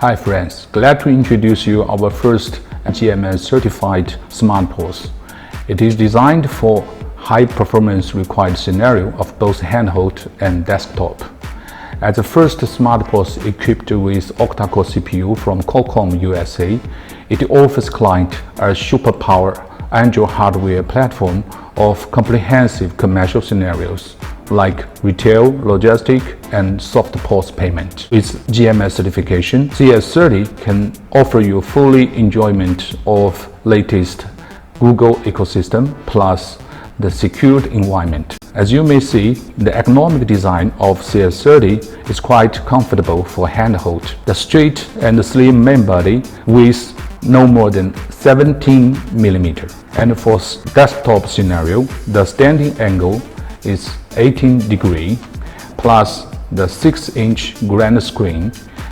Hi friends, glad to introduce you our first GMS certified smart POS. It is designed for high performance required scenario of both handheld and desktop. As the first smart POS equipped with Octa-Core CPU from Qualcomm USA, it offers client a superpower Android hardware platform of comprehensive commercial scenarios like retail, logistic, and soft POS payment. With GMS certification, Z300 can offer you fully enjoyment of latest Google ecosystem plus the secured environment. As you may see, the ergonomic design of Z300 is quite comfortable for handheld. The straight and slim main body weighs no more than 17 mm. And for desktop scenario, the standing angle is 18 degrees, plus the 6-inch grand screen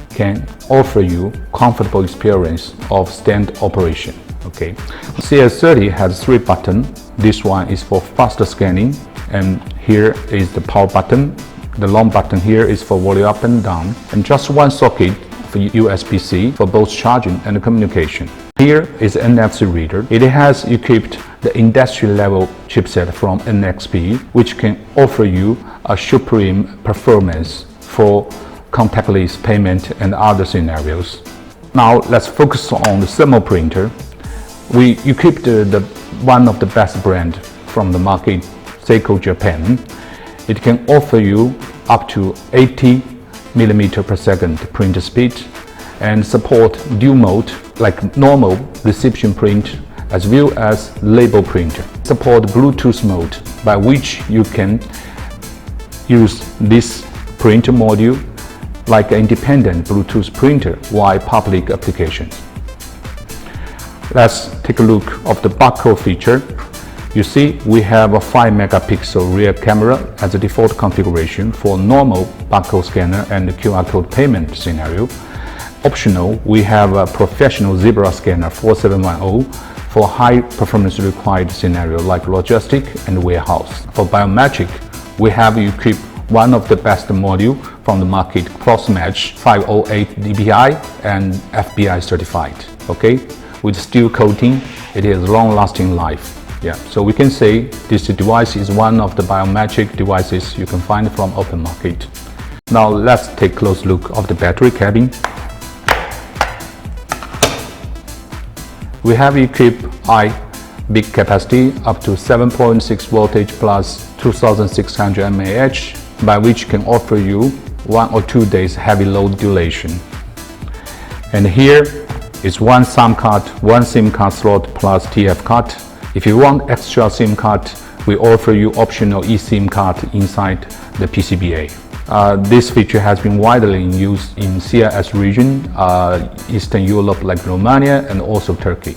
can offer you comfortable experience of stand operation. Okay, Z300 has 3 buttons. This one is for faster scanning, and here is the power button. The long button here is for volume up and down, and just one socket for USB-C for both charging and communication. Here is an NFC reader. It has equipped the industry-level chipset from NXP, which can offer you a supreme performance for contactless payment and other scenarios. Now let's focus on the thermal printer. We equipped one of the best brand from the market, Seiko Japan. It can offer you up to 80 mm per second print speed and support dual mode like normal reception print as well as label printer. Support Bluetooth mode by which you can use this printer module like an independent Bluetooth printer while public applications. Let's take a look of the barcode feature. You see we have a 5 megapixel rear camera as a default configuration for normal barcode scanner and QR code payment scenario. Optional, we have a professional Zebra scanner 4710 for high performance required scenario like logistic and warehouse. For biometric, we have equipped one of the best module from the market, crossmatch 508 dpi and FBI certified. Okay, with steel coating, it is long-lasting life. Yeah, so we can say this device is one of the biometric devices you can find from open market. Now let's take a close look of the battery cabin. We have equipped big capacity up to 7.6 voltage plus 2600 mAh, by which can offer you 1 or 2 days heavy load duration. And here is one SIM card, one SIM card slot plus TF card. If you want extra SIM card, we offer you optional eSIM card inside the PCBA. This feature has been widely used in CIS region, Eastern Europe like Romania and also Turkey.